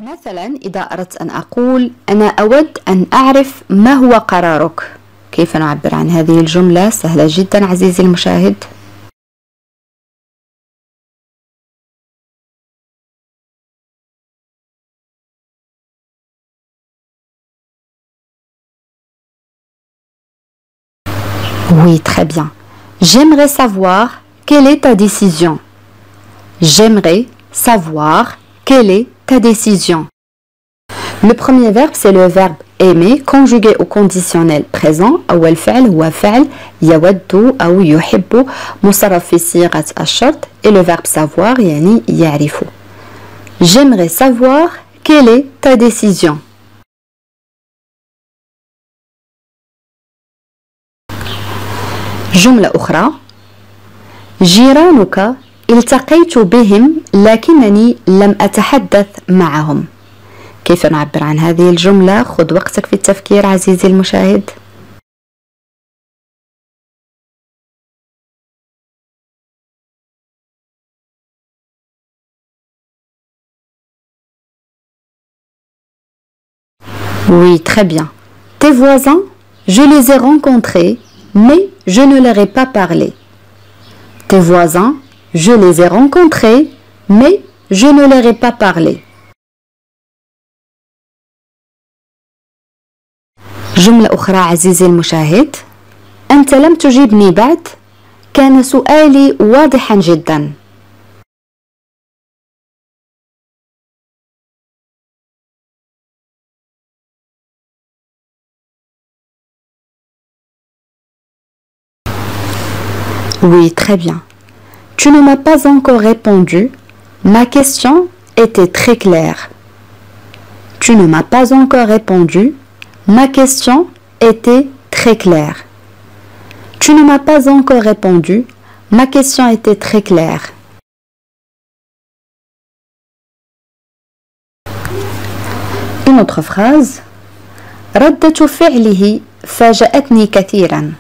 مثلا إذا أردت أن أقول أنا أود أن أعرف ما هو قرارك، كيف نعبر عن هذه الجملة؟ سهلة جدا عزيزي المشاهد. Oui, très bien. J'aimerais savoir quelle est ta décision. J'aimerais savoir quelle est ta décision. Le premier verbe, c'est le verbe aimer, conjugué au conditionnel présent. أول فعل هو فعل يود أو يحب مصرف في صيغة الشرط. Et le verbe savoir يعني يعرف. J'aimerais savoir quelle est ta décision. جملة أخرى: جيرانك التقيت بهم لكنني لم أتحدث معهم. كيف نعبر عن هذه الجملة؟ خذ وقتك في التفكير عزيزي المشاهد. Oui, très bien. Tes voisins, je les ai rencontrés, mais je ne leur ai pas parlé. Tes voisins, je les ai rencontrés, mais je ne leur ai pas parlé. جملة أخرى عزيزي المشاهد: أنت لم تجيبني بعد، كان سؤالي واضحا جدا. Oui, très bien. Tu ne m'as pas encore répondu. Ma question était très claire. Tu ne m'as pas encore répondu. Ma question était très claire. Tu ne m'as pas encore répondu. Ma question était très claire. Une autre phrase: ردة فعله فاجأتني كثيرا.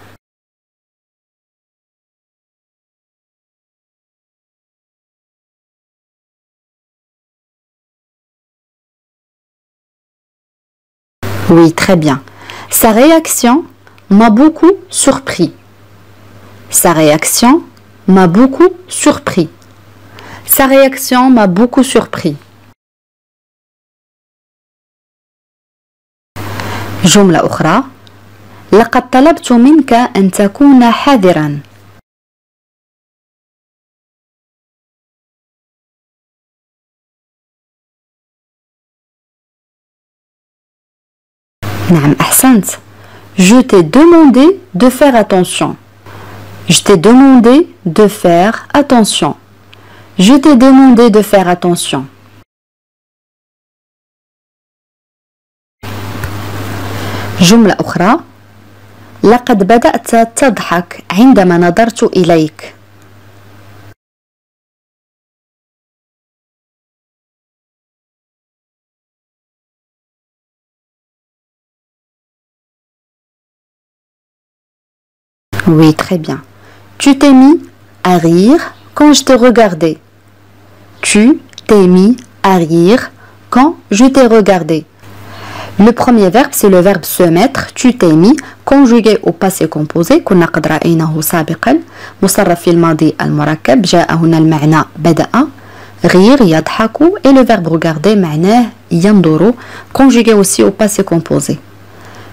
Oui, très bien. Sa réaction m'a beaucoup surpris. Sa réaction m'a beaucoup surpris. Sa réaction m'a beaucoup surpris. جملة أخرى: لقد طلبت منك أن تكون حذرا. نعم أحسنت. Je t'ai demandé de faire attention. Je t'ai demandé de faire attention. Je t'ai demandé de faire attention. جملة أخرى: لقد بدأت تضحك عندما نظرت إليك. Oui, très bien. Tu t'es mis à rire quand je t'ai regardé. Tu t'es mis à rire quand je t'ai regardé. Le premier verbe, c'est le verbe se mettre. Tu t'es mis, conjugué au passé composé. كنا قد رأيناه سابقا. مصرف في الماضي المركب. جاء هنا المعنى بدأ. rire يضحك. Et le verbe regarder معناه ينظر. Conjugué aussi au passé composé.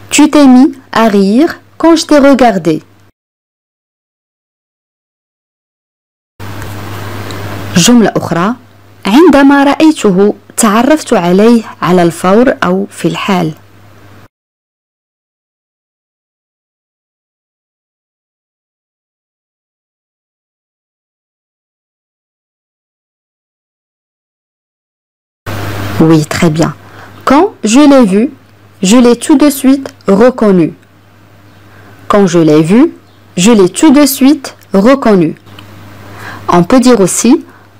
Tu t'es mis à rire quand je t'ai regardé. جملة أخرى: عندما رأيته تعرفت عليه على الفور أو في الحال. Oui, très bien. Quand je l'ai vu, je l'ai tout de suite reconnu. Quand je l'ai vu, je l'ai tout de suite reconnu. On peut dire aussi: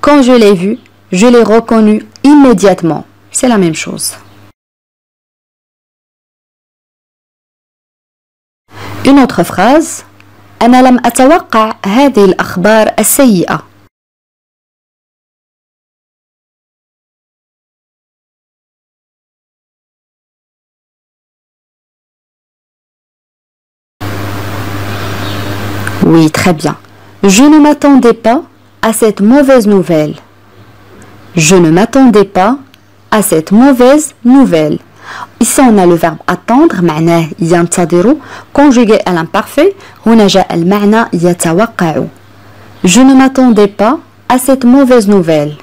quand je l'ai vu, je l'ai reconnu immédiatement. C'est la même chose. Une autre phrase: أنا لم أتوقع هذه الأخبار السيئة. Oui, très bien. Je ne m'attendais pas à cette mauvaise nouvelle. Je ne m'attendais pas à cette mauvaise nouvelle. Ici, on a le verbe attendre, معناه ينتظر, conjugué à l'imparfait. هنا جاء المعنى يتوقع. Je ne m'attendais pas à cette mauvaise nouvelle.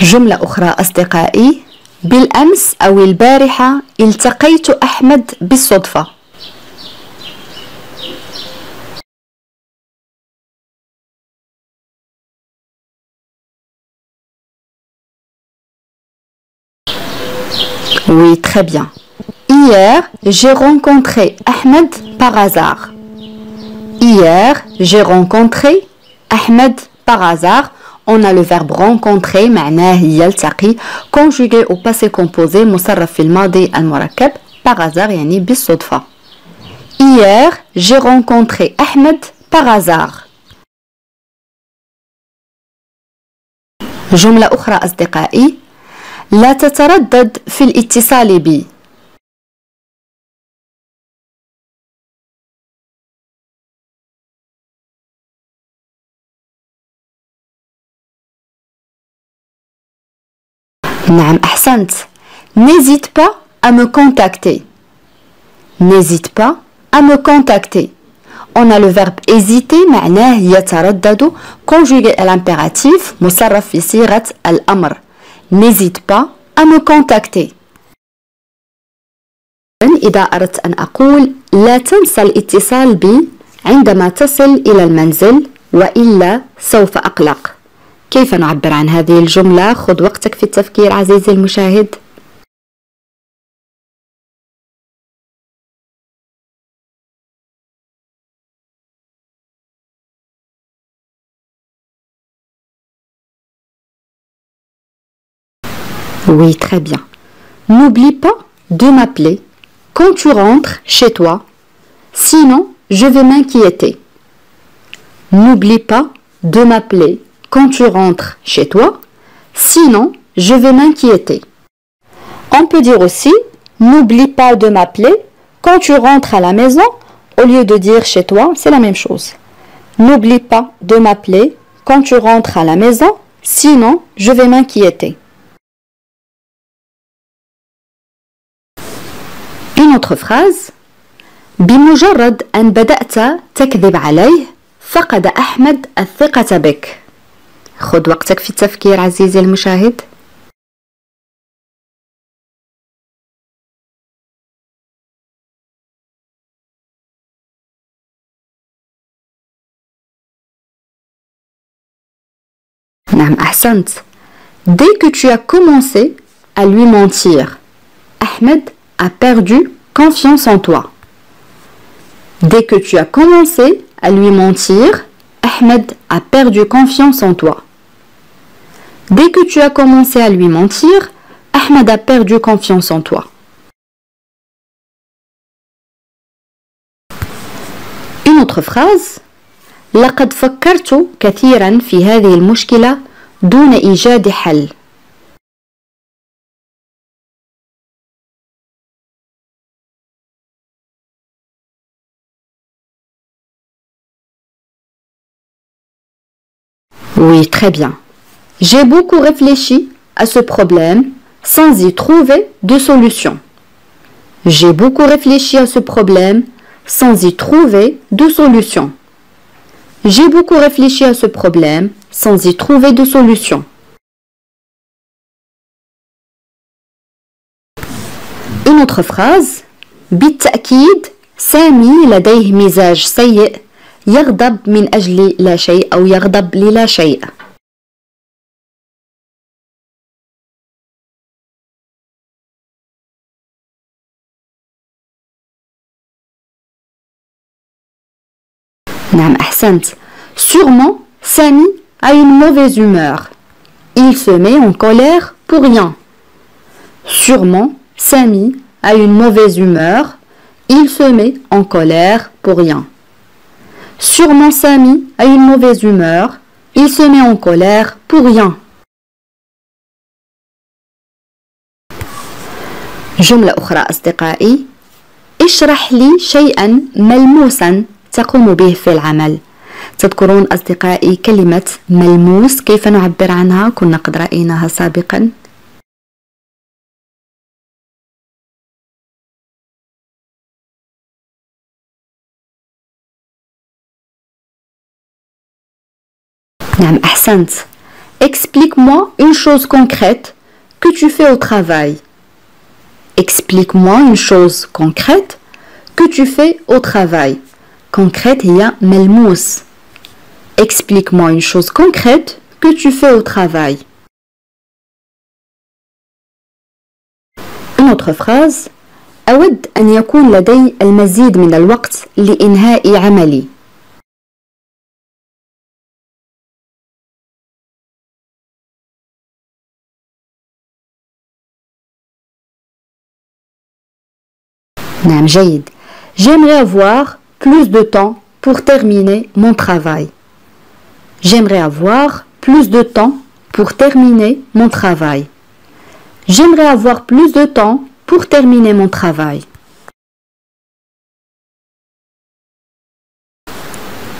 جملة أخرى أصدقائي. بالأمس أو البارحة التقيت أحمد بالصدفة. Oui, très bien. Hier, j'ai rencontré Ahmed par hasard. Hier, j'ai rencontré Ahmed par hasard. On a le verbe rencontrer, معناه يلتقي, conjugué au passé composé, مصرف في الماضي المركب, par hasard يعني بالصدفة. Hier, j'ai rencontré Ahmed par hasard. جملة أخرى أصدقائي. لا تتردد في الاتصال بي. نعم أحسنت. N'hésite pas à me contacter. N'hésite pas à me contacter. On a le verbe hésiter معناه يتردد, conjugué à l'impératif, مصرف في صيغة الأمر. N'hésite pas à me contacter. إذا أردت أن أقول لا تنسى الاتصال بي عندما تصل إلى المنزل وإلا سوف أقلق. كيف نعبر عن هذه الجملة؟ خذ وقتك في التفكير عزيزي المشاهد. Oui, très bien. N'oublie pas de m'appeler quand tu rentres chez toi, sinon je vais m'inquiéter. N'oublie pas de m'appeler quand tu rentres chez toi, sinon je vais m'inquiéter. On peut dire aussi, n'oublie pas de m'appeler quand tu rentres à la maison, au lieu de dire chez toi, c'est la même chose. N'oublie pas de m'appeler quand tu rentres à la maison, sinon je vais m'inquiéter. Une autre phrase. بمجرد أن بدأت تكذب عليه فقد أحمد الثقة بك. خذ وقتك في التفكير عزيزي المشاهد. نعم أحسنت. Dès que tu as commencé à lui mentir, Ahmed a perdu confiance en toi. Dès que tu as commencé à lui mentir, Ahmed a perdu confiance en toi. Dès que tu as commencé à lui mentir, Ahmed a perdu confiance en toi. Une autre phrase. لقد فكرت كثيرا في هذه المشكلة دون إيجاد حل. Oui, très bien. J'ai beaucoup réfléchi à ce problème sans y trouver de solution. J'ai beaucoup réfléchi à ce problème sans y trouver de solution. J'ai beaucoup réfléchi à ce problème sans y trouver de solution. Une autre phrase. بالتأكيد سامي لديه مزاج سيء يغضب من أجل لا شيء أو يغضب للا شيء. نعم أحسنت. Sûrement, Samy a une mauvaise humeur. Il se met en colère pour rien. Sûrement, Samy a une mauvaise humeur. Il se met en colère pour rien. Sûrement Samy a une mauvaise humeur. Il se met en colère pour rien. جملة أخرى أصدقائي. اشرح لي شيئا ملموسا تقوم به في العمل. تذكرون أصدقائي كلمة ملموس كيف نعبر عنها؟ كنا قد رأيناها سابقا. نعم أحسنت. Explique-moi une chose concrète que tu fais au travail. Explique-moi une chose concrète que tu fais au travail. Concrète هي ملموس. Explique-moi une chose concrète que tu fais au travail. Une autre phrase. أود أن يكون لدي المزيد من الوقت لإنهاء عملي. نعم جيد. J'aimerais avoir plus de temps pour terminer mon travail. J'aimerais avoir plus de temps pour terminer mon travail. J'aimerais avoir plus de temps pour terminer mon travail.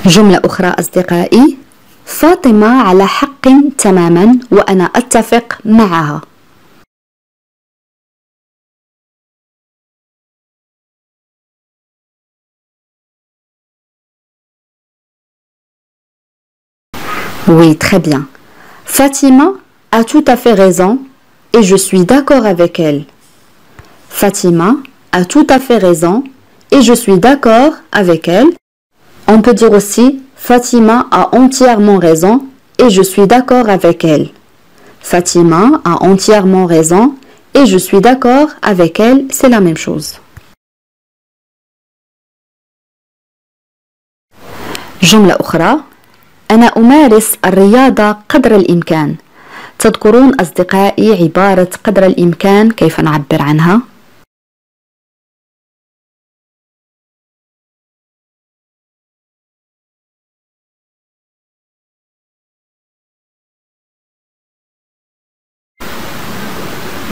جملة أخرى أصدقائي. فاطمة على حق تماما وأنا أتفق معها. Oui, très bien. Fatima a tout à fait raison et je suis d'accord avec elle. Fatima a tout à fait raison et je suis d'accord avec elle. On peut dire aussi Fatima a entièrement raison et je suis d'accord avec elle. Fatima a entièrement raison et je suis d'accord avec elle, c'est la même chose. جملة أخرى. أنا أمارس الرياضة قدر الإمكان. تذكرون أصدقائي عبارة قدر الإمكان كيف نعبر عنها؟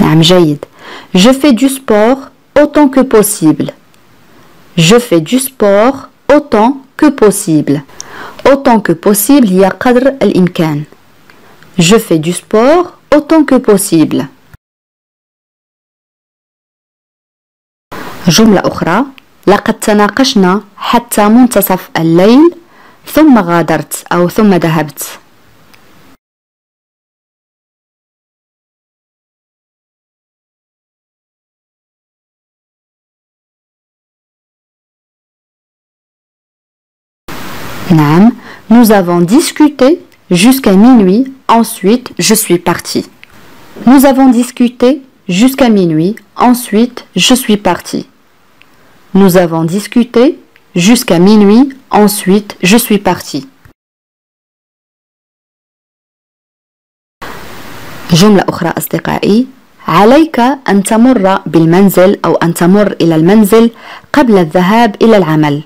نعم جيد. Je fais du sport autant que possible. Je fais du sport autant que possible. Autant que possible هي قدر الإمكان. Je fais du sport autant que possible. جملة أخرى. لقد تناقشنا حتى منتصف الليل ثم غادرت أو ثم ذهبت. نعم. Nous avons discuté jusqu'à minuit, ensuite je suis parti. Nous avons discuté jusqu'à minuit, ensuite je suis parti. Nous avons discuté jusqu'à minuit, ensuite je suis parti. جملة أخرى أصدقائي. عليك أن تمر بالمنزل أو أن تمر إلى المنزل قبل الذهاب إلى العمل.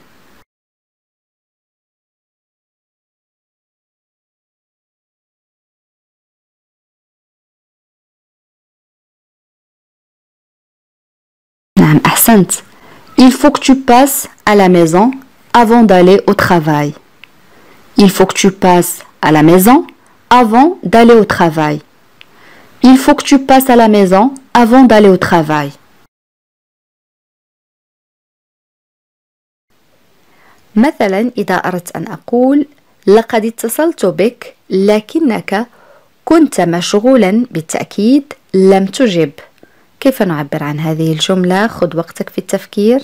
نعم أحسنت. Il faut que tu passes à la maison avant d'aller au travail. Il faut que tu passes à la maison avant d'aller au travail. Il faut que tu passes à la maison avant d'aller au travail. مثلا إذا أردت أن أقول لقد اتصلت بك لكنك كنت مشغولا بالتأكيد لم تجب. كيف نعبر عن هذه الجملة؟ خذ وقتك في التفكير.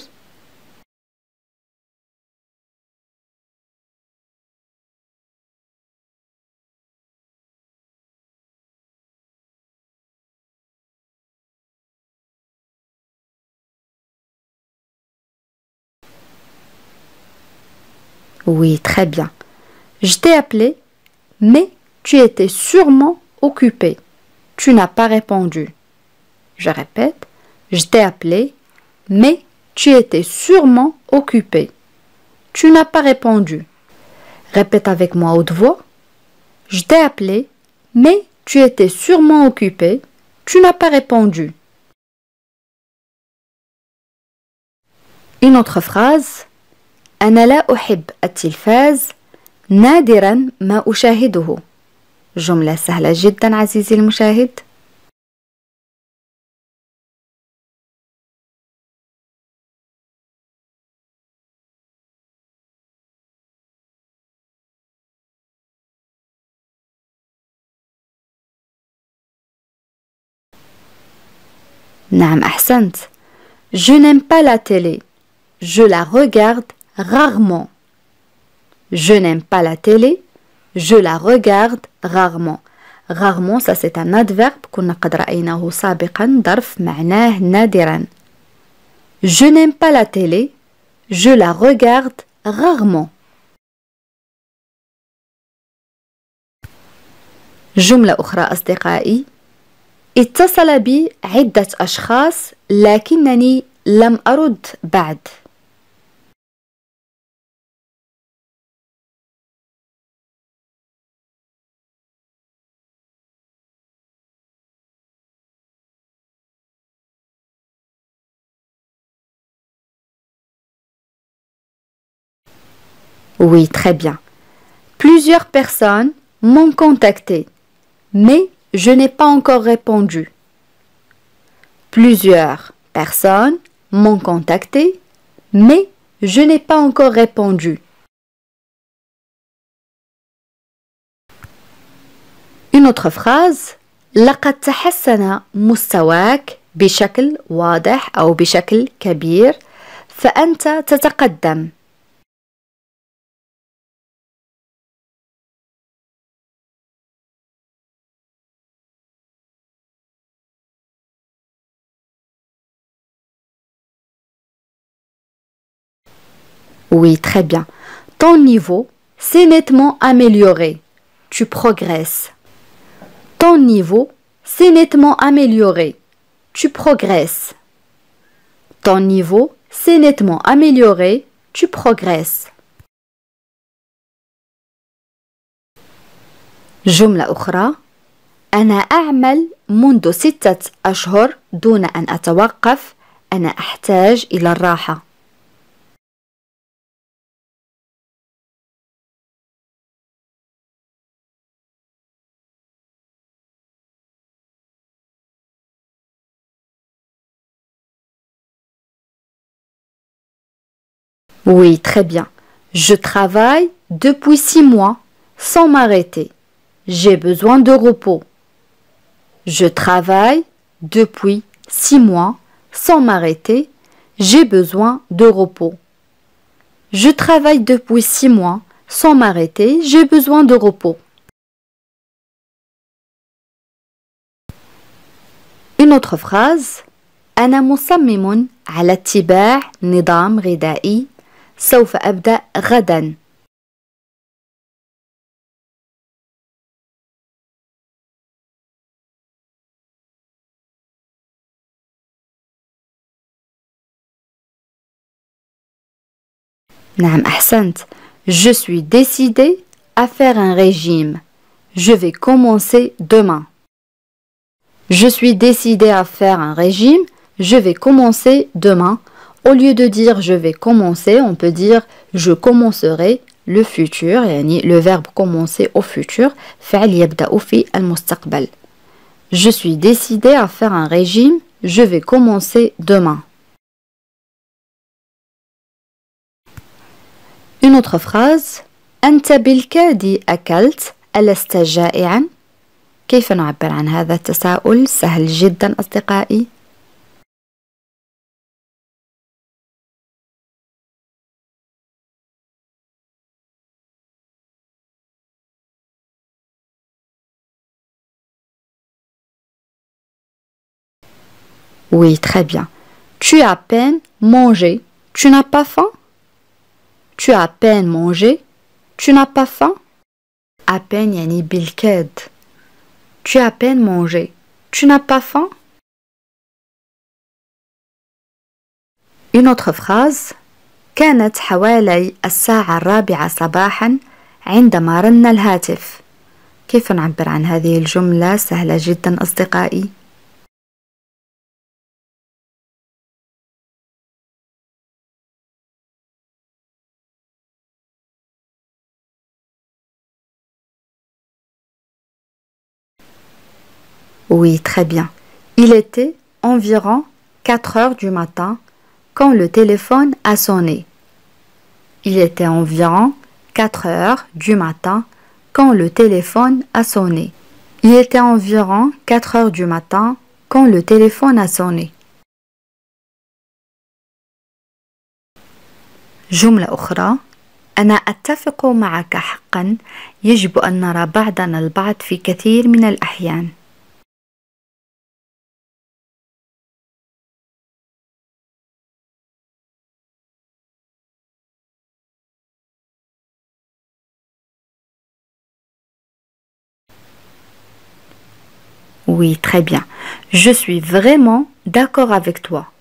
Oui, très bien. Je t'ai appelé, mais tu étais sûrement occupé. Tu n'as pas répondu. Je répète, je t'ai appelé, mais tu étais sûrement occupé. Tu n'as pas répondu. Répète avec moi à haute voix. Je t'ai appelé, mais tu étais sûrement occupé. Tu n'as pas répondu. Une autre phrase. أنا لا أحب التلفاز نادرا ما أشاهده. جملة سهلة جدا عزيزي المشاهد. نعم أحسنت. Je n'aime pas la télé. Je la regarde rarement. Je n'aime pas la télé. Je la regarde rarement. Rarement, ça c'est un adverbe كنا قد رأيناه سابقا ظرف معناه نادرا. Je n'aime pas la télé. Je la regarde rarement. جملة أخرى أصدقائي. اتصل بي عدة أشخاص لكنني لم أرد بعد. Oui, très bien. Plusieurs personnes m'ont contacté, mais je n'ai pas encore répondu. Plusieurs personnes m'ont contacté, mais je n'ai pas encore répondu. Une autre phrase. لقد تحسن مستواك بشكل واضح أو بشكل كبير فأنت تتقدم. Oui, très bien. Ton niveau s'est nettement amélioré. Tu progresses. Ton niveau s'est nettement amélioré. Tu progresses. Ton niveau s'est nettement amélioré. Tu progresses. جملة أخرى. أنا أعمل منذ 6 أشهر دون أن أتوقف. أنا أحتاج إلى الراحة. Oui, très bien. Je travaille depuis 6 mois sans m'arrêter. J'ai besoin de repos. Je travaille depuis 6 mois sans m'arrêter. J'ai besoin de repos. Je travaille depuis 6 mois sans m'arrêter. J'ai besoin de repos. Une autre phrase. أنا مصمم على اتباع نظام غذائي. سوف أبدأ غدا. نعم أحسنت. Je suis décidé à faire un régime. Je vais commencer demain. Je suis décidé à faire un régime. Je vais commencer demain. Au lieu de dire je vais commencer, on peut dire je commencerai le futur, يعني le verbe commencer au futur, فعل يبدأ في المستقبل. Je suis décidé à faire un régime. Je vais commencer demain. Une autre phrase. أنت بالكاد أكلت ألست جائعا؟ كيف نعبر عن هذا التساؤل؟ سهل جدا أصدقائي. Oui, très bien. Tu as à peine mangé. Tu n'as pas faim? Tu as à peine mangé. Tu n'as pas faim? À peine يعني بالكاد. Tu as à peine mangé. Tu n'as pas faim? Une autre phrase. كانت حوالي 4:00 صباحا عندما رن الهاتف. كيف نعبر عن هذه الجملة؟ سهلة جدا أصدقائي. Oui, très bien. Il était environ 4 heures du matin quand le téléphone a sonné. Il était environ 4 heures du matin quand le téléphone a sonné. Il était environ 4 heures du matin quand le téléphone a sonné. جملة أخرى: أنا أتفق معك حقا، يجب أن نرى بعضنا البعض في كثير من الأحيان. Oui, très bien. Je suis vraiment d'accord avec toi.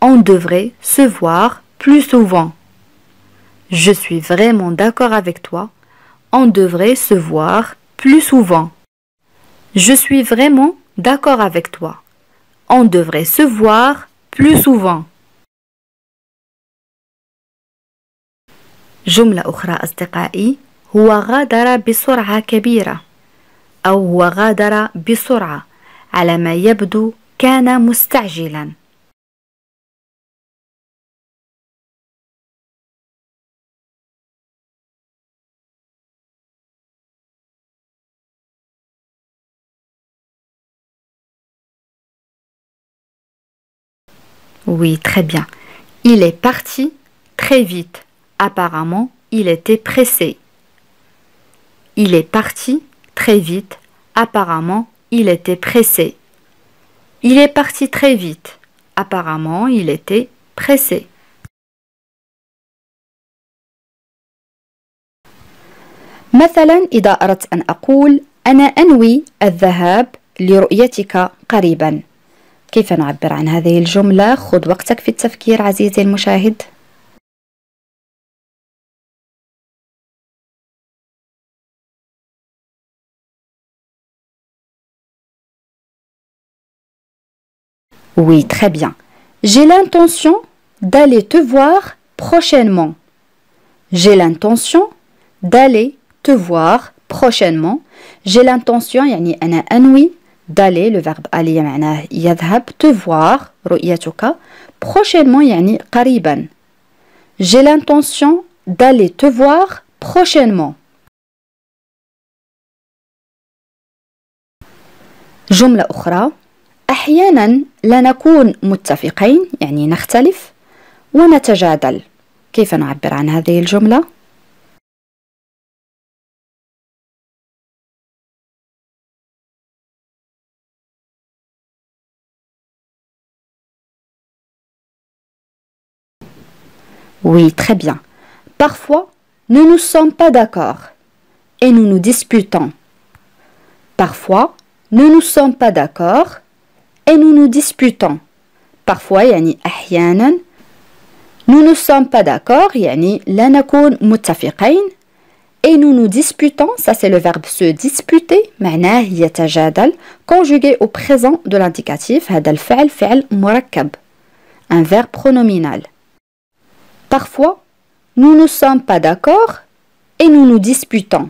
On devrait se voir plus souvent. Je suis vraiment d'accord avec toi. On devrait se voir plus souvent. Je suis vraiment d'accord avec toi. On devrait se voir plus souvent. جملة أخرى أصدقائي: هو غادر بسرعة كبيرة، أو هو غادر بسرعة، على ما يبدو كان مستعجلا. Oui, très bien. Il est parti très vite. Apparemment, il était pressé. Il est parti très vite. Apparemment, il était pressé. Il est parti très vite. Apparemment, il était pressé. مثلا إذا أردت أن أقول أنا أنوي الذهاب لرؤيتك قريبا، كيف نعبر عن هذه الجملة؟ خذ وقتك في التفكير عزيزي المشاهد. Oui, très bien. J'ai l'intention d'aller te voir prochainement. J'ai l'intention d'aller te voir prochainement. J'ai l'intention يعني أنا أنوي d'aller le verbe aller معناه يذهب te voir رؤيتك prochainement يعني قريبا. J'ai l'intention d'aller te voir prochainement. جملة أخرى: أحيانا لا نكون متفقين يعني نختلف ونتجادل، كيف نعبر عن هذه الجملة؟ Oui, très bien. Parfois, nous ne sommes pas d'accord et nous nous disputons. Parfois, nous ne sommes pas d'accord et nous nous disputons. Parfois يعني أحيانا nous ne sommes pas d'accord يعني لا نكون متفقين et nous nous disputons, ça c'est le verbe se disputer معناه يتجادل conjugué au présent de l'indicatif. هذا الفعل فعل مركب un verbe pronominal. Parfois, nous ne sommes pas d'accord et nous nous disputons.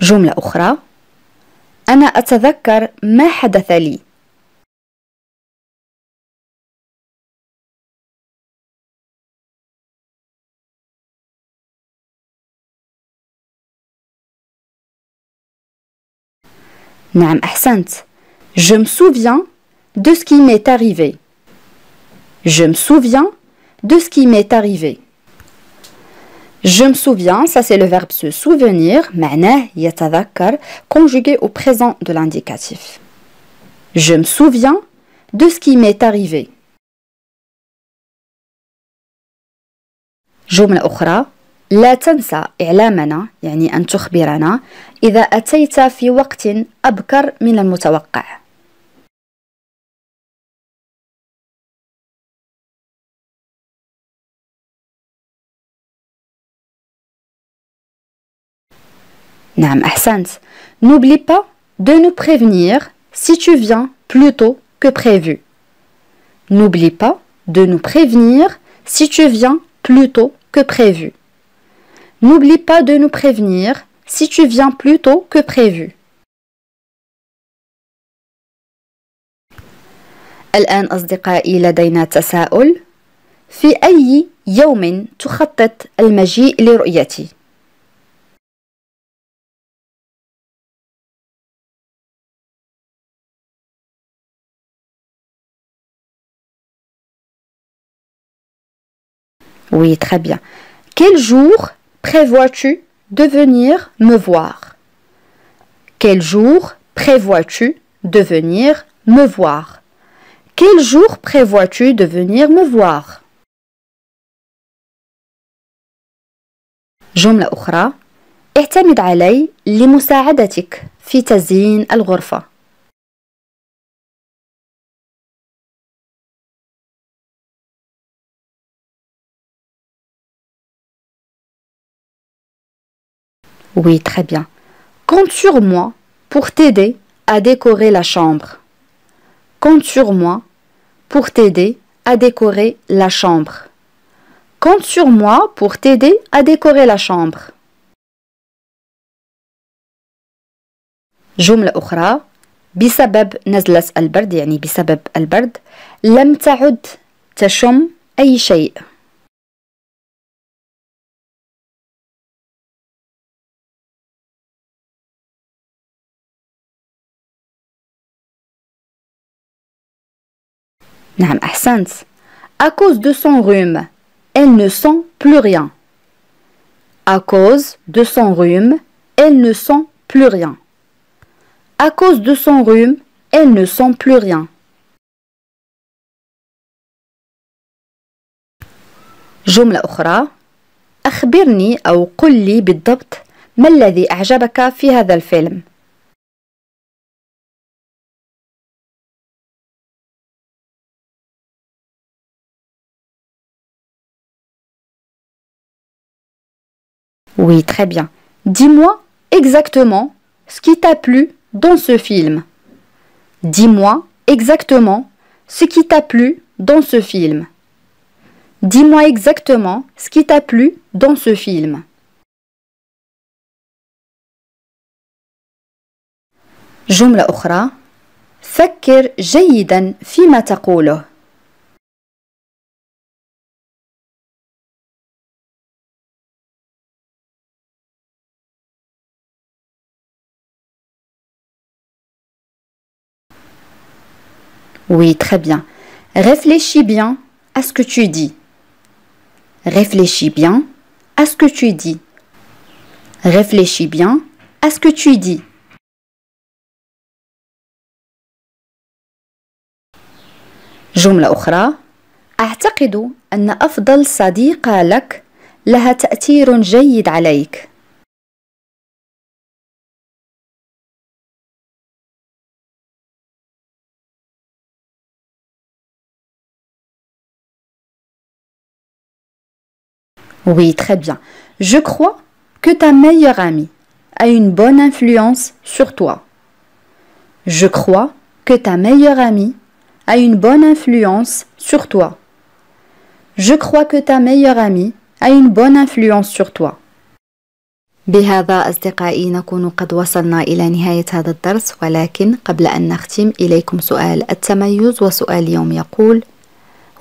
جملة أخرى: أنا أتذكر ما حدث لي. نعم أحسنت. Je me souviens de ce qui m'est arrivé. Je me souviens de ce qui m'est arrivé. Je me souviens, ça c'est le verbe se souvenir, معناه يتذكر, conjugué au présent de l'indicatif. Je me souviens de ce qui m'est arrivé. جملة أخرى: لا تنسى إعلامنا يعني أن تخبرنا إذا أتيت في وقت أبكر من المتوقع. نعم أحسنت. N'oublie pas de nous prévenir si tu viens plus tôt que prévu. N'oublie pas de nous prévenir si tu viens plus tôt que prévu. N'oublie pas de nous prévenir si tu viens plus tôt que prévu. الآن أصدقائي لدينا تساؤل. في أي يوم تخطط المجيء لرؤيتي؟ Oui, très bien. Quel jour prévois-tu de venir me voir? Quel jour prévois-tu de venir me voir? Quel jour prévois-tu de venir me voir? جملة أخرى. اعتمد علي لمساعدتك في تزيين الغرفة. Oui, très bien. Compte sur moi pour t'aider à décorer la chambre. Compte sur moi pour t'aider à décorer la chambre. Compte sur moi pour t'aider à décorer la chambre. جملة أخرى. بسبب نزلة البرد يعني بسبب البرد لم تعد تشم أي شيء. نعم أحسنت. À cause de son rhume, elle ne sent plus rien. À cause de son rhume, elle ne sent plus rien. À cause de son rhume, elle ne sent plus rien. جملة أخرى. أخبرني أو قل لي بالضبط ما الذي أعجبك في هذا الفيلم؟ Oui, très bien. Dis-moi exactement ce qui t'a plu dans ce film. Dis-moi exactement ce qui t'a plu dans ce film. Dis-moi exactement ce qui t'a plu dans ce film. جملة أخرى. فكر جيدا فيما تقوله. Oui, très bien. Réfléchis bien à ce que tu dis. Réfléchis bien à ce que tu dis. Réfléchis bien à ce que tu dis. جملة أخرى. أعتقد أن أفضل صديقة لك لها تأثير جيد عليك. Oui, très bien. Je crois que ta meilleure amie a une bonne influence sur toi. Je crois que ta meilleure amie a une bonne influence sur toi. Je crois que ta meilleure amie a une bonne influence sur toi. بهذا أصدقائي نكون قد وصلنا إلى نهاية هذا الدرس، ولكن قبل أن نختم إليكم سؤال التميز. وسؤال اليوم يقول: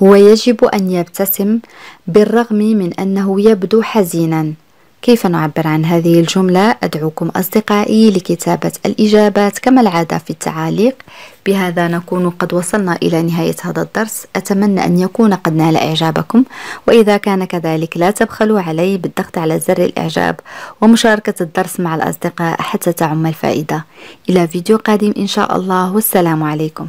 هو يجب أن يبتسم بالرغم من أنه يبدو حزينا. كيف نعبر عن هذه الجملة؟ أدعوكم أصدقائي لكتابة الإجابات كما العادة في التعاليق. بهذا نكون قد وصلنا إلى نهاية هذا الدرس. أتمنى أن يكون قد نال إعجابكم، وإذا كان كذلك لا تبخلوا علي بالضغط على زر الإعجاب ومشاركة الدرس مع الأصدقاء حتى تعم الفائدة. إلى فيديو قادم إن شاء الله، والسلام عليكم.